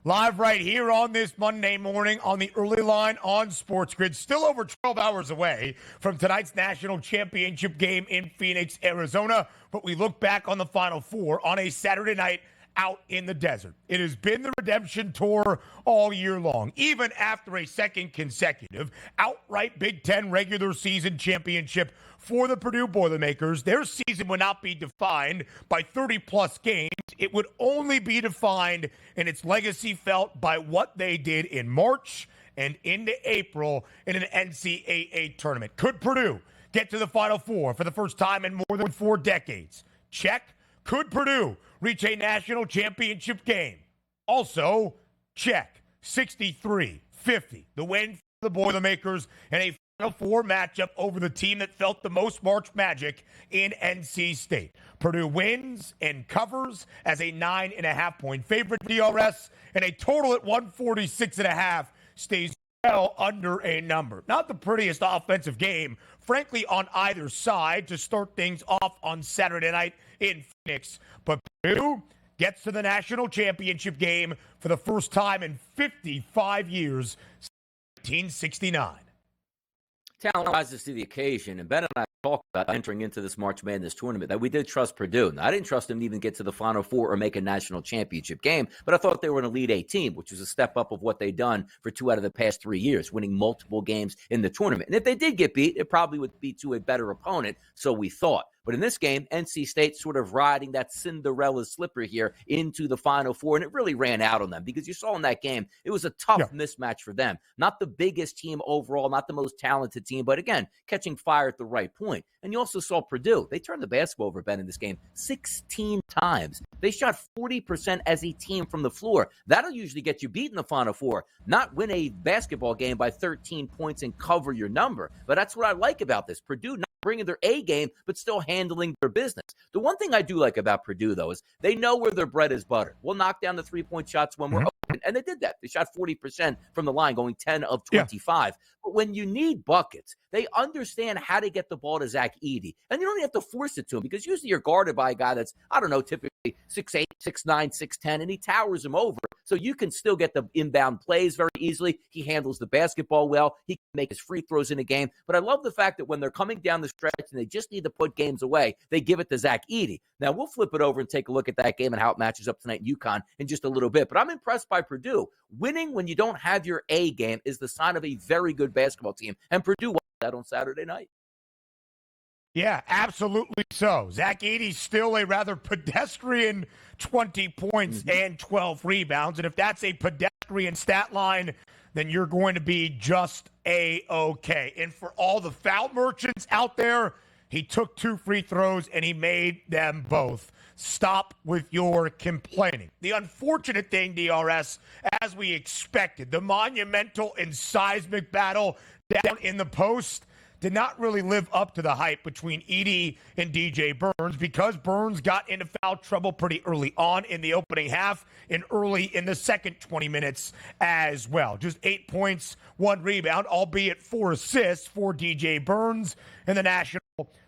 Live right here on this Monday morning on the early line on SportsGrid. Still over 12 hours away from tonight's national championship game in Phoenix, Arizona. But we look back on the Final Four on a Saturday night out in the desert. It has been the redemption tour all year long, even after a second consecutive outright Big Ten regular season championship for the Purdue Boilermakers. Their season would not be defined by 30-plus games. It would only be defined in its legacy felt by what they did in March and into April in an NCAA tournament. Could Purdue get to the Final Four for the first time in more than 4 decades? Check. Could Purdue reach a national championship game? Also, check. 63-50. The win for the Boilermakers and a Final Four matchup over the team that felt the most March magic in NC State. Purdue wins and covers as a 9.5-point favorite DRS, and a total at 146.5 stays well under a number. Not the prettiest offensive game, frankly, on either side to start things off on Saturday night in Phoenix. But Purdue gets to the national championship game for the first time in 55 years, 1969. Talent rises to the occasion, and Ben and I talked about entering into this March Madness tournament that we did trust Purdue. Now, I didn't trust them to even get to the Final Four or make a national championship game, but I thought they were an Elite Eight team, which was a step up of what they'd done for 2 out of the past 3 years, winning multiple games in the tournament. And if they did get beat, it probably would be to a better opponent, so we thought. But in this game, NC State sort of riding that Cinderella slipper here into the Final Four, and it really ran out on them because you saw in that game, it was a tough mismatch for them. Not the biggest team overall, not the most talented team, but again, catching fire at the right point. And you also saw Purdue. They turned the basketball over, Ben, in this game 16 times. They shot 40% as a team from the floor. That'll usually get you beat in the Final Four, not win a basketball game by 13 points and cover your number. But that's what I like about this. Purdue not bringing their A game, but still handling their business. The one thing I do like about Purdue, though, is they know where their bread is buttered. We'll knock down the 3-point shots when we're open. And they did that. They shot 40% from the line, going 10 of 25. But when you need buckets, they understand how to get the ball to Zach Edy. And you don't have to force it to him because usually you're guarded by a guy that's, I don't know, typically 6'8", 6'9", 6'10", and he towers him over. So you can still get the inbound plays very easily. He handles the basketball well. He can make his free throws in a game. But I love the fact that when they're coming down the stretch and they just need to put games away, they give it to Zach Edy. Now, we'll flip it over and take a look at that game and how it matches up tonight in UConn in just a little bit. But I'm impressed by Purdue. Winning when you don't have your A game is the sign of a very good basketball team. And Purdue won that on Saturday night. Yeah, absolutely so. Zach Edy's still a rather pedestrian 20 points and 12 rebounds. And if that's a pedestrian stat line, then you're going to be just A-okay. And for all the foul merchants out there, he took 2 free throws and he made them both. Stop with your complaining. The unfortunate thing, DRS, as we expected, the monumental and seismic battle down in the post did not really live up to the hype between Edy and DJ Burns because Burns got into foul trouble pretty early on in the opening half and early in the second 20 minutes as well. Just 8 points, 1 rebound, albeit 4 assists for DJ Burns in the national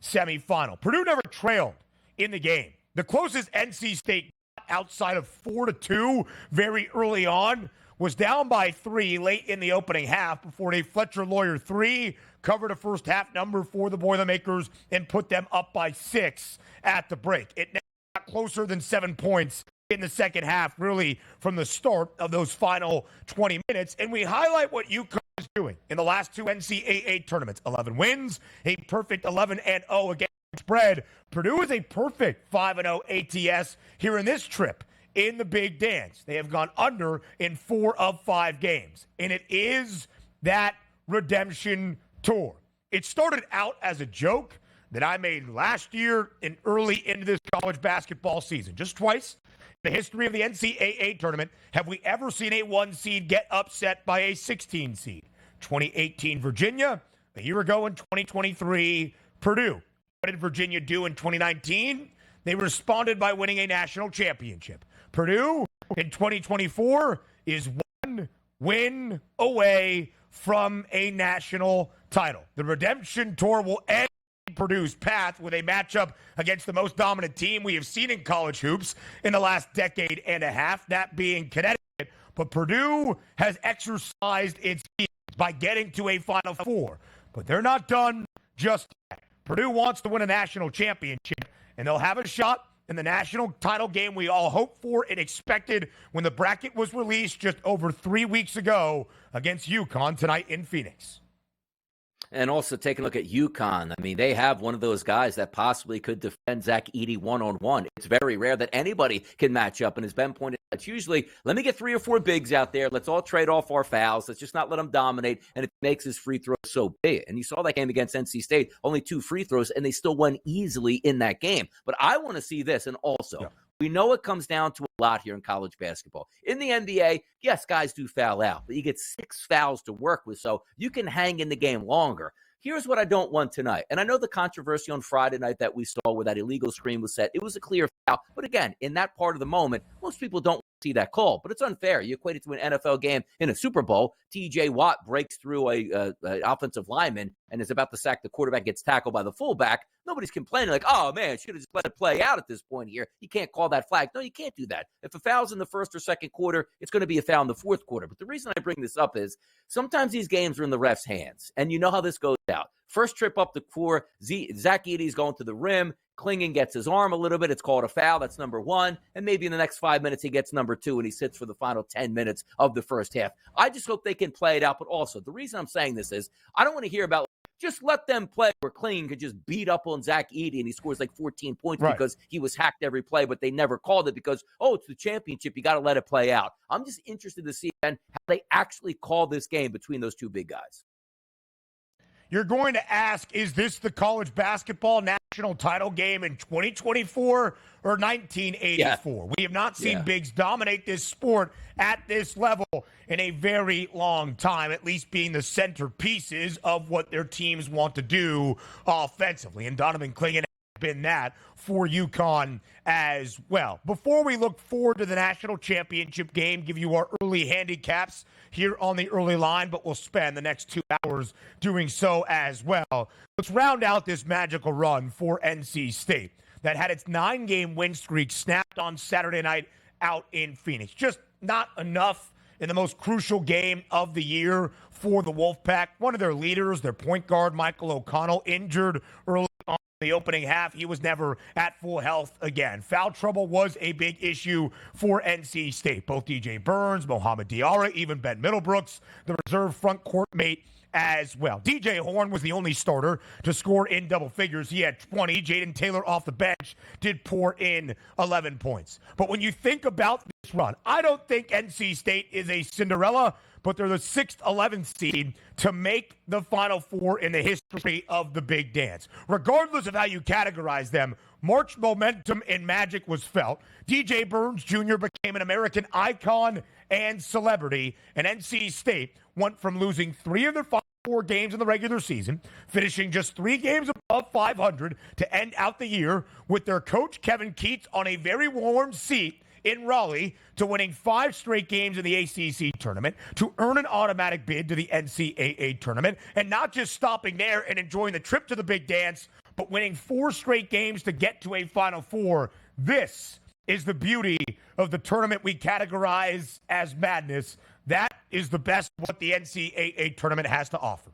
semifinal. Purdue never trailed in the game. The closest NC State outside of 4-2 very early on was down by 3 late in the opening half before a Fletcher Lawyer 3 covered a first half number for the Boilermakers and put them up by 6 at the break. It never got closer than 7 points in the second half, really from the start of those final 20 minutes. And we highlight what UConn is doing in the last 2 NCAA tournaments. 11 wins, a perfect 11-0 against spread. Purdue is a perfect 5-0 ATS here in this trip in the Big Dance. They have gone under in 4 of 5 games. And it is that redemption tour. It started out as a joke that I made last year and early into this college basketball season. Just twice in the history of the NCAA tournament have we ever seen a 1 seed get upset by a 16 seed. 2018 Virginia, a year ago in 2023 Purdue. What did Virginia do in 2019? They responded by winning a national championship. Purdue in 2024 is 1 win away from a national title. The redemption tour will end Purdue's path with a matchup against the most dominant team we have seen in college hoops in the last decade and a half, that being Connecticut. But Purdue has exercised its field by getting to a Final Four. But they're not done just yet. Purdue wants to win a national championship, and they'll have a shot in the national title game we all hoped for and expected when the bracket was released just over 3 weeks ago against UConn tonight in Phoenix. And also take a look at UConn. I mean, they have one of those guys that possibly could defend Zach Edy one-on-one. It's very rare that anybody can match up. And as Ben pointed out, it's usually, let me get 3 or 4 bigs out there. Let's all trade off our fouls. Let's just not let them dominate. And it makes his free throws so big. And you saw that game against NC State, only 2 free throws, and they still won easily in that game. But I want to see this. And also, we know it comes down to a lot here in college basketball. In the NBA, yes, guys do foul out, but you get 6 fouls to work with, so you can hang in the game longer. Here's what I don't want tonight. And I know the controversy on Friday night that we saw where that illegal screen was set, it was a clear foul. But again, in that part of the moment, most people don't see that call. But it's unfair. You equate it to an NFL game in a Super Bowl. T.J. Watt breaks through a offensive lineman and is about to sack the quarterback, gets tackled by the fullback. Nobody's complaining like, oh, man, should have just let it play out at this point here. You can't call that flag. No, you can't do that. If a foul's in the first or second quarter, it's going to be a foul in the fourth quarter. But the reason I bring this up is sometimes these games are in the ref's hands. And you know how this goes out. First trip up the floor, Zach Edy's going to the rim. Clingan gets his arm a little bit. It's called a foul. That's number 1. And maybe in the next 5 minutes, he gets number 2, and he sits for the final 10 minutes of the first half. I just hope they can play it out. But also, the reason I'm saying this is I don't want to hear about just let them play where Clingan could just beat up on Zach Edy and he scores like 14 points because he was hacked every play, but they never called it because, oh, it's the championship. You got to let it play out. I'm just interested to see how they actually call this game between those 2 big guys. You're going to ask, is this the college basketball national title game in 2024 or 1984? Yeah. We have not seen bigs dominate this sport at this level in a very long time, at least being the centerpieces of what their teams want to do offensively. And Donovan Clingan has been that for UConn as well. Before we look forward to the national championship game, give you our early handicaps here on the early line, but we'll spend the next 2 hours doing so as well. Let's round out this magical run for NC State that had its 9-game win streak snapped on Saturday night out in Phoenix. Just not enough in the most crucial game of the year for the Wolfpack. One of their leaders, their point guard, Michael O'Connell, injured early on the opening half. He was never at full health again. Foul trouble was a big issue for NC State. Both DJ Burns, Mohamed Diarra, even Ben Middlebrooks, the reserve front court mate as well. DJ Horn was the only starter to score in double figures. He had 20. Jaden Taylor off the bench did pour in 11 points. But when you think about this run, I don't think NC State is a Cinderella, but they're the 6th, 11th seed to make the Final Four in the history of the Big Dance. Regardless of how you categorize them, March momentum and magic was felt. DJ Burns Jr. became an American icon and celebrity, and NC State went from losing 3 of their 4 games in the regular season, finishing just 3 games above 500 to end out the year with their coach Kevin Keatts on a very warm seat in Raleigh, to winning 5 straight games in the ACC tournament, to earn an automatic bid to the NCAA tournament, and not just stopping there and enjoying the trip to the Big Dance, but winning 4 straight games to get to a Final Four. This is the beauty of the tournament we categorize as madness. That is the best what the NCAA tournament has to offer.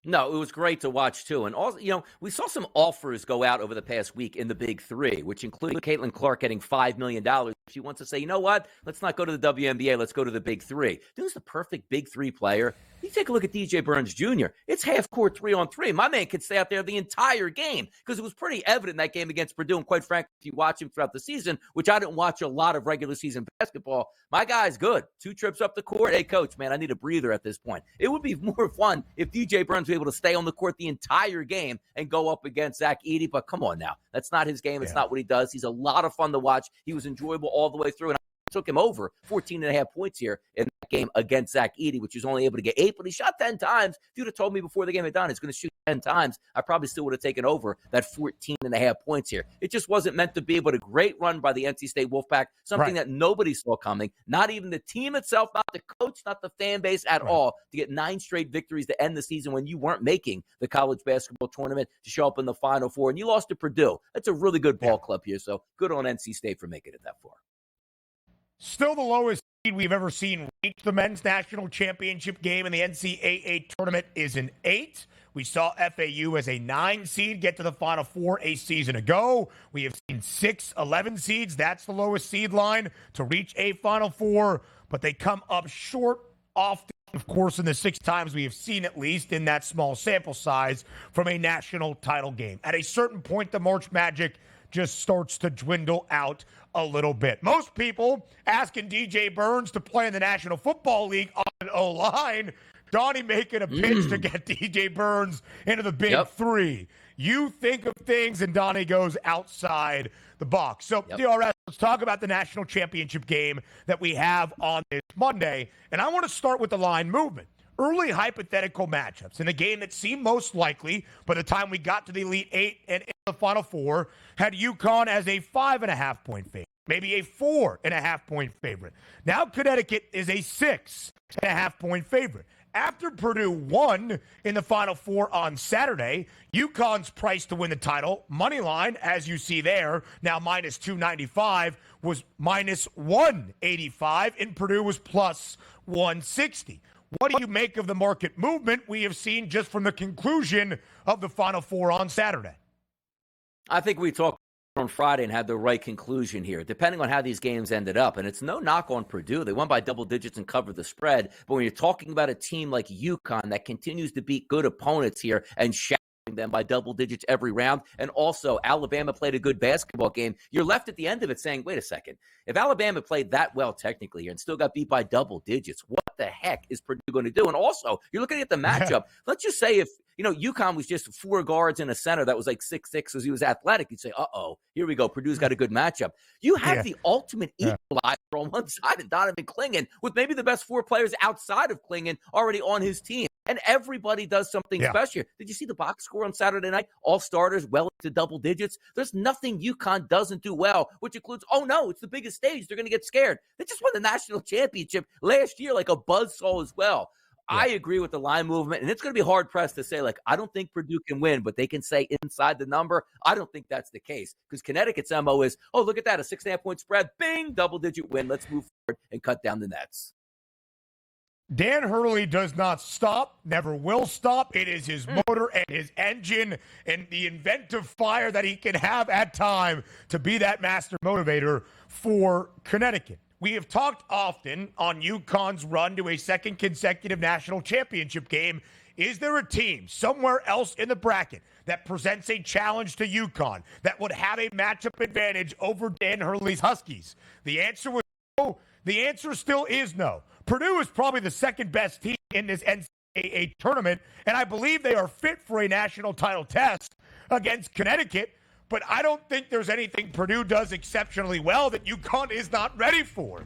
No, it was great to watch, too. And also, we saw some offers go out over the past week in the Big Three, which included Caitlin Clark getting $5 million. She wants to say, you know what? Let's not go to the WNBA. Let's go to the Big Three. This is the perfect Big Three player. You take a look at DJ Burns Jr. It's half-court 3-on-3. My man could stay out there the entire game because it was pretty evident in that game against Purdue. And quite frankly, if you watch him throughout the season, which I didn't watch a lot of regular season basketball, my guy's good. 2 trips up the court. Hey, coach, man, I need a breather at this point. It would be more fun if DJ Burns was able to stay on the court the entire game and go up against Zach Edy. But come on now. That's not his game. It's not what he does. He's a lot of fun to watch. He was enjoyable all the way through. And took him over 14.5 points here in that game against Zach Edy, which he was only able to get 8, but he shot 10 times. If you'd have told me before the game had done, he's going to shoot 10 times, I probably still would have taken over that 14.5 points here. It just wasn't meant to be, but a great run by the NC State Wolfpack, something that nobody saw coming, not even the team itself, not the coach, not the fan base at all, to get 9 straight victories to end the season when you weren't making the college basketball tournament to show up in the Final Four, and you lost to Purdue. That's a really good ball club here, so good on NC State for making it that far. Still the lowest seed we've ever seen reach the men's national championship game in the NCAA tournament is an 8. We saw FAU as a 9 seed get to the Final Four a season ago. We have seen 6 11 seeds. That's the lowest seed line to reach a Final Four, but they come up short often, of course, in the 6 times we have seen, at least in that small sample size, from a national title game. At a certain point, the March Magic just starts to dwindle out a little bit. Most people asking DJ Burns to play in the National Football League on an O-line. Donnie making a pitch to get DJ Burns into the big 3. You think of things, and Donnie goes outside the box. So, DRS, let's talk about the national championship game that we have on this Monday. And I want to start with the line movement. Early hypothetical matchups in the game that seemed most likely by the time we got to the Elite 8 and in the Final Four had UConn as a 5.5-point favorite, maybe a 4.5-point favorite. Now Connecticut is a 6.5-point favorite. After Purdue won in the Final Four on Saturday, UConn's price to win the title, money line, as you see there, now minus 295, was minus 185, and Purdue was plus 160. What do you make of the market movement we have seen just from the conclusion of the Final Four on Saturday? I think we talked on Friday and had the right conclusion here, depending on how these games ended up. And it's no knock on Purdue. They won by double digits and covered the spread. But when you're talking about a team like UConn that continues to beat good opponents here and shouting them by double digits every round, and also Alabama played a good basketball game, you're left at the end of it saying, wait a second, if Alabama played that well technically here and still got beat by double digits, what the heck is Purdue going to do? And also, you're looking at the matchup. Let's just say if UConn was just 4 guards and a center that was like 6'6" because he was athletic, you'd say, uh-oh, here we go. Purdue's got a good matchup. You have the ultimate equalizer on one side of Donovan Clingan with maybe the best 4 players outside of Clingan already on his team. And everybody does something special. Did you see the box score on Saturday night? All starters well into double digits. There's nothing UConn doesn't do well, which includes, oh no, it's the biggest stage. They're going to get scared. They just won the national championship last year like a buzzsaw as well. I agree with the line movement, and it's going to be hard-pressed to say, like, I don't think Purdue can win, but they can say inside the number. I don't think that's the case because Connecticut's MO is, oh, look at that, a 6.5-point spread, bing, double-digit win. Let's move forward and cut down the nets. Dan Hurley does not stop, never will stop. It is his motor and his engine and the inventive fire that he can have at time to be that master motivator for Connecticut. We have talked often on UConn's run to a second consecutive national championship game. Is there a team somewhere else in the bracket that presents a challenge to UConn that would have a matchup advantage over Dan Hurley's Huskies? The answer was no. The answer still is no. Purdue is probably the second best team in this NCAA tournament, and I believe they are fit for a national title test against Connecticut, but I don't think there's anything Purdue does exceptionally well that UConn is not ready for.